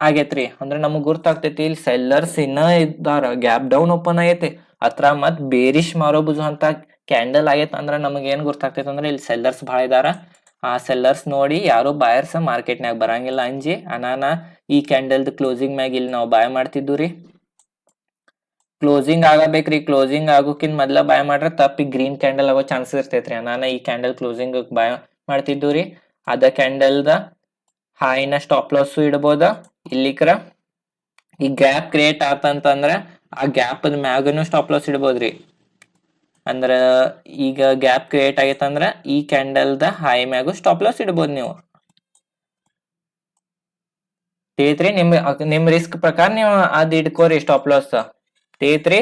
ಆಗೇತ್ರಿ. ಅಂದ್ರ ನಮಗ್ ಗುರ್ತಾಗ್ತೈತಿ ಇಲ್ಲಿ ಸೆಲ್ಲರ್ಸ್ ಇನ್ನ ಇದ್ದಾರ. ಗ್ಯಾಪ್ ಡೌನ್ ಓಪನ್ ಆಗೈತಿ ಅತ್ರ ಮತ್ ಬೇರಿಶ್ ಮಾರೋ ಬುಜು ಅಂತ ಕ್ಯಾಂಡಲ್ ಆಗೈತ್ ಅಂದ್ರ ನಮಗ್ ಏನ್ ಗುರ್ತಾಗ್ತೈತಿ ಅಂದ್ರ ಇಲ್ಲಿ ಸೆಲ್ಲರ್ಸ್ ಬಹಳ ಇದಾರ. ಆ ಸೆಲ್ಲರ್ಸ್ ನೋಡಿ ಯಾರು ಬಾಯರ್ಸ್ ಮಾರ್ಕೆಟ್ನಾಗ ಬರಂಗಿಲ್ಲ ಅಂಜಿ ಅನಾನ ಈ ಕ್ಯಾಂಡಲ್ದ ಕ್ಲೋಸಿಂಗ್ ಮ್ಯಾಗ ಇಲ್ಲಿ ನಾವು ಬಾಯ್ ಮಾಡ್ತಿದ್ವು ರೀ. ಕ್ಲೋಸಿಂಗ್ ಆಗಬೇಕ್ರಿ. ಕ್ಲೋಸಿಂಗ್ ಆಗೋಕಿನ್ ಮೊದ್ಲ ಬಾಯ್ ಮಾಡ್ರ ತಪ್ಪಿ ಗ್ರೀನ್ ಕ್ಯಾಂಡಲ್ ಆಗೋ ಚಾನ್ಸಸ್ ಇರ್ತೈತ್ರಿ. ನಾನು ಈ ಕ್ಯಾಂಡಲ್ ಕ್ಲೋಸಿಂಗ್ ಬಾಯ್ ಮಾಡ್ತಿದ್ದು ರೀ. ಅದ ಕ್ಯಾಂಡಲ್ದ ಹೈನ ಸ್ಟಾಪ್ ಲಾಸ್ ಇಡ್ಬೋದ ಇಲ್ಲಿಕ್ರ. ಈ ಗ್ಯಾಪ್ ಕ್ರಿಯೇಟ್ ಆತಂತಂದ್ರ ಆ ಗ್ಯಾಪ್ ಮ್ಯಾಗನು ಸ್ಟಾಪ್ ಲಾಸ್ ಇಡ್ಬೋದ್ರಿ. ಅಂದ್ರ ಈಗ ಗ್ಯಾಪ್ ಕ್ರಿಯೇಟ್ ಆಗೈತಂದ್ರ ಈ ಕ್ಯಾಂಡಲ್ ದ ಹೈ ಮ್ಯಾಗು ಸ್ಟಾಪ್ ಲಾಸ್ ಇಡ್ಬೋದು ನೀವು. ತಿಳಿತ್ರಿ? ನಿಮ್ ರಿಸ್ಕ್ ಪ್ರಕಾರ ನೀವು ಅದ್ ಇಟ್ಕೋರಿ ಸ್ಟಾಪ್ ಲಾಸ್. ತಿಳಿತ್ರಿ?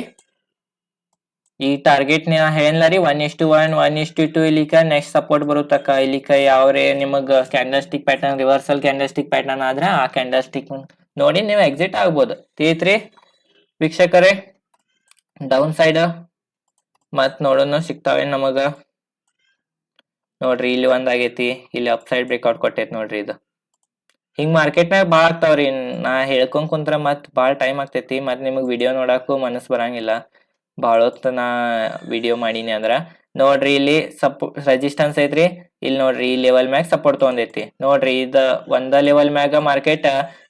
ಈ ಟಾರ್ಗೆಟ್ ಹೇಳರಿ 1:1 1:2 ಇಲ್ಲಿಕ ನೆಕ್ಸ್ಟ್ ಸಪೋರ್ಟ್ ಬರುತ್ತಕ್ಕ. ಇಲ್ಲಿಕ ಯಾವ್ರೆ ನಿಮಗ್ candle stick pattern reversal candle stick pattern ಆದ್ರೆ ಆ ಕ್ಯಾಂಡಲ್ ಸ್ಟಿಕ್ ನೋಡಿ ನೀವು ಎಕ್ಸಿಟ್ ಆಗ್ಬೋದು. ತಿಳಿತ್ರಿ ವೀಕ್ಷಕರೇ? ಡೌನ್ ಸೈಡ್ ಮತ್ ನೋಡೋಣ ಸಿಗ್ತಾವೆ ನಮಗ. ನೋಡ್ರಿ ಇಲ್ಲಿ ಒಂದ್ ಆಗೈತಿ, ಇಲ್ಲಿ ಅಪ್ ಸೈಡ್ ಬ್ರೇಕ್ಔಟ್ ಕೊಟ್ಟೈತಿ ನೋಡ್ರಿ. ಇದು ಹಿಂಗ್ ಮಾರ್ಕೆಟ್ನಾಗ ಬಾಳ ಆಗ್ತಾವ್ರಿ. ನಾ ಹೇಳ್ಕೊಂಡ್ ಕುಂತ್ರ ಮತ್ ಬಾಳ ಟೈಮ್ ಆಗ್ತೈತಿ, ಮತ್ ನಿಮಗ್ ವಿಡಿಯೋ ನೋಡಾಕು ಮನಸ್ ಬರಂಗಿಲ್ಲ. ಬಾಳ ಹೊತ್ತು ನಾ ವಿಡಿಯೋ ಮಾಡೀನಿ ಅಂದ್ರ ನೋಡ್ರಿ ಇಲ್ಲಿ ರೆಸಿಸ್ಟೆನ್ಸ್ ಐತ್ರಿ. ಇಲ್ಲಿ ನೋಡ್ರಿ ಈ ಲೆವೆಲ್ ಮ್ಯಾಗ ಸಪೋರ್ಟ್ ತಗೊಂಡೈತಿ ನೋಡ್ರಿ. ಇದ ಒಂದ ಲೆವೆಲ್ ಮ್ಯಾಗ ಮಾರ್ಕೆಟ್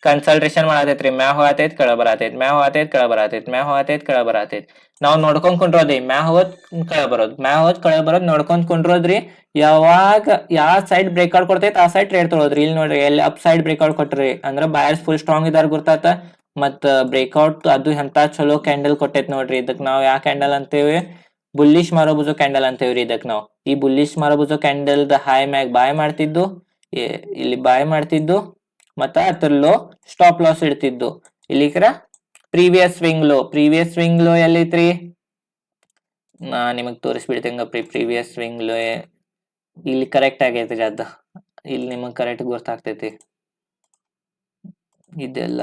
ಕನ್ಸಲ್ಟೇಷನ್ ಮಾಡತೈತ್ರಿ. ಮ್ಯಾಗ ಹೋಗತೈತ್ ಕೆಳ ಬರತೈತ್, ಮ್ಯಾಗ ಹೋಗತೈತ್ ಕೆಳ ಬರತೈತ್, ಮ್ಯಾಗ ಹೋಗತೈತ್ ಕೆಳ ಬರತೈತ್. ನಾವ್ ನೋಡ್ಕೊಂಡ್ ಕುಂಡ್ರೋದ್ರಿ. ಮ್ಯಾಗ ಹೋಗೋದ್ ಕೆಳ ಬರೋದ್, ಮ್ಯಾಗ ಹೋಗೋದ್ ಕೆಳ ಬರೋದ್ ನೋಡ್ಕೊಂಡ್ ಕುಂಡ್ರೋದ್ರಿ. ಯಾವಾಗ ಯಾವ ಸೈಡ್ ಬ್ರೇಕ್ಔಟ್ ಕೊಡ್ತೈತಿ ಆ ಸೈಡ್ ಟ್ರೇಡ್ ತಗೊಳೋದ್ರಿ. ಇಲ್ಲಿ ನೋಡ್ರಿ ಎಲ್ಲಿ ಅಪ್ ಸೈಡ್ ಬ್ರೇಕ್ಔಟ್ ಕೊಟ್ರಿ ಅಂದ್ರ ಬಯರ್ಸ್ ಫುಲ್ ಸ್ಟ್ರಾಂಗ್ ಇದಾರ ಗುರ್ತಾತ. ಮತ್ ಬ್ರೇಕ್ಔಟ್ ಅದು ಎಂತ ಚಲೋ ಕ್ಯಾಂಡಲ್ ಕೊಟ್ಟೈತ್ ನೋಡ್ರಿ. ಇದಕ್ ನಾವ್ ಯಾವ ಕ್ಯಾಂಡಲ್ ಅಂತೇವಿ? ಬುಲ್ಲಿಶ್ ಮಾರೋಬುಜೋ ಕ್ಯಾಂಡಲ್ ಅಂತೇವ್ರಿ ಇದಕ್ ನಾವು. ಈ ಬುಲ್ಲಿಶ್ ಮಾರೋಬುಜೋ ಕ್ಯಾಂಡಲ್ ದ ಹೈ ಮ್ಯಾಗ್ ಬಾಯ್ ಮಾಡ್ತಿದ್ದು, ಇಲ್ಲಿ ಬಾಯ್ ಮಾಡ್ತಿದ್ದು, ಮತ್ತ ಅದ್ರ ಲೋ ಸ್ಟಾಪ್ ಲಾಸ್ ಇಡ್ತಿದ್ದು. ಇಲ್ಲಿಕ್ರ ಪ್ರೀವಿಯಸ್ ಸ್ವಿಂಗ್ ಲೋ ಎಲ್ಲೈತ್ರಿ? ನಾ ನಿಮಗ್ ತೋರಿಸ್ಬಿಡ್ತೇನೆ ಪ್ರೀವಿಯಸ್ ಸ್ವಿಂಗ್ ಲೋ ಇಲ್ಲಿ ಕರೆಕ್ಟ್ ಆಗೈತ್ರಿ. ಅದ ಇಲ್ಲಿ ನಿಮಗ್ ಕರೆಕ್ಟ್ ಗೊತ್ತಾಗ್ತೈತಿ. ಇದೆಲ್ಲ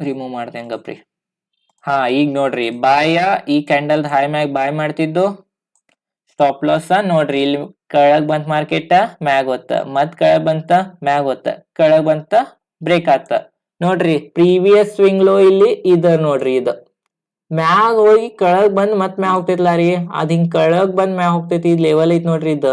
ರಿಮೂವ್ ಮಾಡ್ತೇನೆ. ಹಾ ಈಗ ನೋಡ್ರಿ ಬಾಯ ಈ ಕ್ಯಾಂಡಲ್ ಹೈ ಮ್ಯಾಗ್ ಬಾಯ್ ಮಾಡ್ತಿದ್ದು, ಸ್ಟಾಪ್ ಲಾಸ್ ನೋಡ್ರಿ ಇಲ್ಲಿ ಕೆಳಗ್ ಬಂತ ಮಾರ್ಕೆಟ್ ಮ್ಯಾಗ್ ಹೊತ್ತ, ಮತ್ ಕೆಳಗ್ ಬಂತ ಮ್ಯಾಗ್ ಹೊತ್ತ, ಕೆಳಗ್ ಬಂತ ಬ್ರೇಕ್ ಆತ. ನೋಡ್ರಿ ಪ್ರೀವಿಯಸ್ ಸ್ವಿಂಗ್ ಲೋ ಇಲ್ಲಿ ಇದ ನೋಡ್ರಿ. ಇದು ಮ್ಯಾಗ್ ಹೋಗಿ ಕೆಳಗ್ ಬಂದ್ ಮತ್ ಮ್ಯಾಗ್ ಹೋಗ್ತೈತ್ಲಾ ರೀ. ಅದ್ ಹಿಂಗ್ ಕೆಳಗ್ ಬಂದ್ ಮ್ಯಾಗ್ ಹೋಗ್ತೈತಿ. ಇದ್ ಲೆವೆಲ್ ಐತ್ ನೋಡ್ರಿ. ಇದ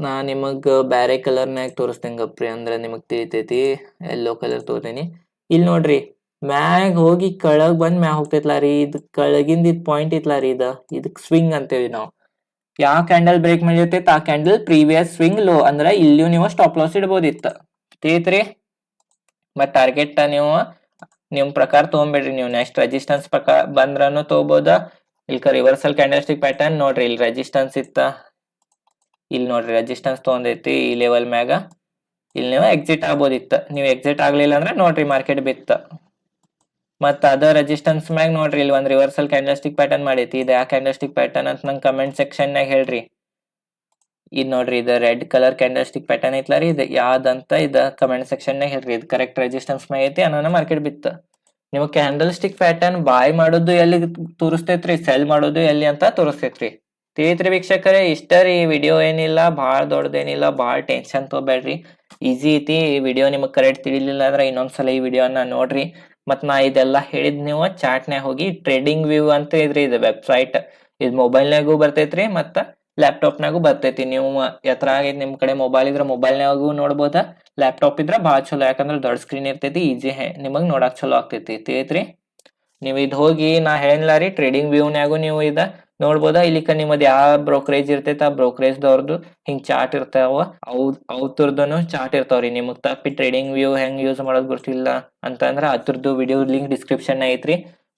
ನಾ ನಿಮಗ್ ಬ್ಯಾರೆ ಕಲರ್ನಾಗ ತೋರಿಸ್ತೇನೆ ಗಪ್ರಿ, ಅಂದ್ರ ನಿಮಗ್ ತಿಳಿತೈತಿ. Yellow colour ತಗೋತೇನಿ. ಇಲ್ಲಿ ನೋಡ್ರಿ ಮ್ಯಾಗ್ ಹೋಗಿ ಕೆಳಗ್ ಬಂದ್ ಮ್ಯಾಗ್ ಹೋಗ್ತೈತ್ಲಾ ರೀ. ಇದ್ ಕೆಳಗಿಂದ ಇದ್ ಪಾಯಿಂಟ್ ಐತ್ಲಾ ರೀ. ಇದಕ್ ಸ್ವಿಂಗ್ ಅಂತೇವಿ ನಾವು. ಯಾವ ಕ್ಯಾಂಡಲ್ ಬ್ರೇಕ್ ಮಾಡಿರ್ತೈತಿ ಆ ಕ್ಯಾಂಡಲ್ ಪ್ರೀವಿಯಸ್ ಸ್ವಿಂಗ್ ಲೋ ಅಂದ್ರ ಇಲ್ಲಿಯೂ ನೀವು ಸ್ಟಾಪ್ ಲಾಸ್ ಇಡ್ಬೋದಿತ್ತ. ತಿಳಿತ್ರಿ? ಮತ್ ಟಾರ್ಗೆಟ್ ನೀವು ನಿಮ್ ಪ್ರಕಾರ ತಗೊಂಬಿಡ್ರಿ. ನೀವು ನೆಕ್ಸ್ಟ್ ರೆಸಿಸ್ಟೆನ್ಸ್ ಪ್ರಕಾರ ಬಂದ್ರನು ತಗೋಬೋದ. ಇಲ್ಕ ರಿವರ್ಸಲ್ ಕ್ಯಾಂಡಲ್ ಸ್ಟಿಕ್ ಪ್ಯಾಟರ್ನ್ ನೋಡ್ರಿ. ಇಲ್ಲಿ ರೆಸಿಸ್ಟೆನ್ಸ್ ಇತ್ತ, ಇಲ್ಲಿ ನೋಡ್ರಿ ರೆಸಿಸ್ಟೆನ್ಸ್ ತಗೊಂಡೈತಿ ಈ ಲೆವೆಲ್ ಮ್ಯಾಗ. ಇಲ್ಲಿ ನೀವು ಎಕ್ಸಿಟ್ ಆಗ್ಬೋದಿತ್ತ. ನೀವು ಎಕ್ಸಿಟ್ ಆಗ್ಲಿಲ್ಲ ಅಂದ್ರೆ ನೋಡ್ರಿ ಮಾರ್ಕೆಟ್ ಬಿತ್ತ. ಮತ್ತ ಅದ ರೆಸಿಸ್ಟೆನ್ಸ್ ಮ್ಯಾಗ ನೋಡ್ರಿ ಇಲ್ಲಿ ಒಂದ್ ರಿವರ್ಸಲ್ ಕ್ಯಾಂಡಲ್ ಸ್ಟಿಕ್ ಪ್ಯಾಟರ್ನ್ ಮಾಡೈತಿ. ಇದು ಯಾವ ಕ್ಯಾಂಡಲ್ ಸ್ಟಿಕ್ ಪ್ಯಾಟರ್ನ್ ಅಂತ ನಂಗೆ ಕಮೆಂಟ್ ಸೆಕ್ಷನ್ ನಾಗ ಹೇಳ್ರಿ. ಇದ್ ನೋಡ್ರಿ ಇದು red colour candlestick pattern ಐತ್ಲಾ ರೀ. ಇದು ಯಾವ್ದಂತ ಇದ ಕಮೆಂಟ್ ಸೆಕ್ಷನ್ ನಾಗ ಹೇಳ್ರಿ. ಇದು ಕರೆಕ್ಟ್ ರೆಸಿಸ್ಟೆನ್ಸ್ ಮ್ಯಾಗ ಐತಿ ಅನ್ನೋನ ಮಾರ್ಕೆಟ್ ಬಿತ್ತ. ನಿಮಗ್ ಕ್ಯಾಂಡಲ್ ಸ್ಟಿಕ್ ಪ್ಯಾಟರ್ನ್ ಬಾಯ್ ಮಾಡೋದು ಎಲ್ಲಿ ತೋರಿಸ್ತೈತ್ರಿ, ಸೆಲ್ ಮಾಡೋದು ಎಲ್ಲಿ ಅಂತ ತೋರಿಸ್ತೈತ್ರಿ. ತಿಳಿತ್ರಿ ವೀಕ್ಷಕರೇ? ಇಷ್ಟ ರೀ ವಿಡಿಯೋ. ಏನಿಲ್ಲ ಭಾಳ ದೊಡ್ಡದೇನಿಲ್ಲ, ಭಾಳ ಟೆನ್ಷನ್ ತಗೋಬೇಡ್ರಿ. ಈಸಿ ಐತಿ. ಈ ವಿಡಿಯೋ ನಿಮಗ್ ಕರೆಕ್ಟ್ ತಿಳಿಲಿಲ್ಲ ಅಂದ್ರೆ ಇನ್ನೊಂದ್ಸಲ ಈ ವಿಡಿಯೋನ ನೋಡ್ರಿ. ಮತ್ ನಾ ಇದೆಲ್ಲ ಹೇಳಿದ್ ನೀವು ಚಾಟ್ನ್ಯಾಗ ಹೋಗಿ ಟ್ರೇಡಿಂಗ್ ವ್ಯೂ ಅಂತ ಇದ್ರಿ. ಇದು ವೆಬ್ಸೈಟ್. ಇದು ಮೊಬೈಲ್ನಾಗೂ ಬರ್ತೈತ್ರಿ ಮತ್ತ ಲ್ಯಾಪ್ಟಾಪ್ನಾಗೂ ಬರ್ತೈತಿ. ನೀವು ಎತ್ತರ ಆಗೈತಿ ನಿಮ್ ಕಡೆ ಮೊಬೈಲ್ ಇದ್ರ ಮೊಬೈಲ್ನಾಗೂ ನೋಡ್ಬೋದ. ಲ್ಯಾಪ್ಟಾಪ್ ಇದ್ರ ಭಾಳ ಚಲೋ, ಯಾಕಂದ್ರೆ ದೊಡ್ಡ ಸ್ಕ್ರೀನ್ ಇರ್ತೈತಿ. ಈಜಿ ನಿಮಗ್ ನೋಡಕ್ ಚಲೋ ಆಗ್ತೈತಿ. ತಿಳಿತ್ರಿ? ನೀವ್ ಇದ್ ಹೋಗಿ ನಾ ಹೇಳಿಲ್ಲ ರೀ ಟ್ರೇಡಿಂಗ್ ವ್ಯೂನ್ಯಾಗು ನೀವು ಇದ ನೋಡ್ಬೋದ. ಇಲ್ಲಿಕ ನಿಮ್ಮದ್ ಯಾವ ಬ್ರೋಕರೇಜ್ ಇರ್ತೈತಿ ಆ ಬ್ರೋಕರೇಜ್ ದವ್ರದ್ದು ಹಿಂಗ್ ಚಾರ್ಟ್ ಇರ್ತಾವ. ಅವ್ರದನು ಚಾರ್ಟ್ ಇರ್ತಾವ್ರಿ. ನಿಮಗ್ ತಪ್ಪಿ ಟ್ರೇಡಿಂಗ್ ವ್ಯೂ ಹೆಂಗ್ ಯೂಸ್ ಮಾಡೋದ್ ಗೊತ್ತಿಲ್ಲ ಅಂತಂದ್ರ ಅದ್ರದ್ದು ವಿಡಿಯೋ ಲಿಂಕ್ ಡಿಸ್ಕ್ರಿಪ್ಷನ್ ಐತ್ರಿ.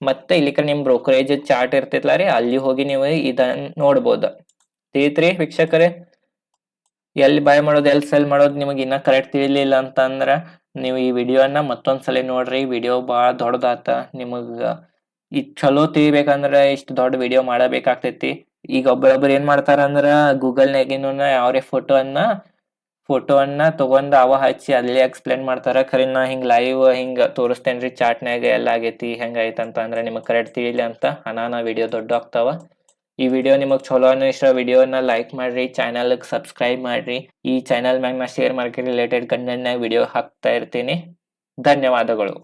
ಮತ್ತೆ ಇಲ್ಲಿಕ ನಿಮ್ ಬ್ರೋಕರೇಜ್ ಚಾರ್ಟ್ ಇರ್ತೈತ್ಲಾ ರೀ, ಅಲ್ಲಿ ಹೋಗಿ ನೀವು ಇದನ್ನ ನೋಡ್ಬೋದ. ತಿಳಿತ್ರಿ ವೀಕ್ಷಕರೇ? ಎಲ್ಲಿ ಬೈ ಮಾಡೋದು ಎಲ್ಲಿ ಸೆಲ್ ಮಾಡೋದು ನಿಮಗೆ ಇನ್ನ ಕರೆಕ್ಟ್ ತಿಳಿಲಿಲ್ಲ ಅಂತಂದ್ರ ನೀವು ಈ ವಿಡಿಯೋನ ಮತ್ತೊಂದ್ಸಲ ನೋಡ್ರಿ. ವಿಡಿಯೋ ಬಾಳ ದೊಡ್ಡದಾತ. ನಿಮಗ ಈಗ ಚಲೋ ತಿಳಿಬೇಕಂದ್ರ ಇಷ್ಟ ದೊಡ್ಡ ವಿಡಿಯೋ ಮಾಡಬೇಕಾಗ್ತೈತಿ. ಈಗ ಒಬ್ಬೊಬ್ರು ಏನ್ ಮಾಡ್ತಾರ ಅಂದ್ರ ಗೂಗಲ್ನಾಗಿನ ಯಾವ್ರೆ ಫೋಟೋವನ್ನ ತಗೊಂಡ್ ಅವ ಹಚ್ಚಿ ಅಲ್ಲಿ ಎಕ್ಸ್ಪ್ಲೇನ್ ಮಾಡ್ತಾರ. ಖರೆ ನಾ ಹಿಂಗ್ ಲೈವ್ ಹಿಂಗ ತೋರಿಸ್ತೇನ್ರಿ ಚಾಟ್ನ್ಯಾಗ ಎಲ್ಲ ಆಗೈತಿ ಹೆಂಗ ಐತಂತ. ಅಂದ್ರೆ ನಿಮಗ್ ಕರೆಕ್ಟ್ ತಿಳಿಲಿ ಅಂತ ಅನಾನ ವಿಡಿಯೋ ದೊಡ್ಡ ಆಗ್ತಾವ. ಈ ವಿಡಿಯೋ ನಿಮಗ್ ಚಲೋ ಇಷ್ಟ ವಿಡಿಯೋನ ಲೈಕ್ ಮಾಡ್ರಿ, ಚಾನಲ್ ಸಬ್ಸ್ಕ್ರೈಬ್ ಮಾಡ್ರಿ. ಈ ಚಾನಲ್ ಮ್ಯಾಗ ನಾ ಶೇರ್ ಮಾರ್ಕೆಟ್ ರಿಲೇಟೆಡ್ ಕಂಟೆಂಟ್ ನಾಗ ವಿಡಿಯೋ ಹಾಕ್ತಾ ಇರ್ತೀನಿ. ಧನ್ಯವಾದಗಳು.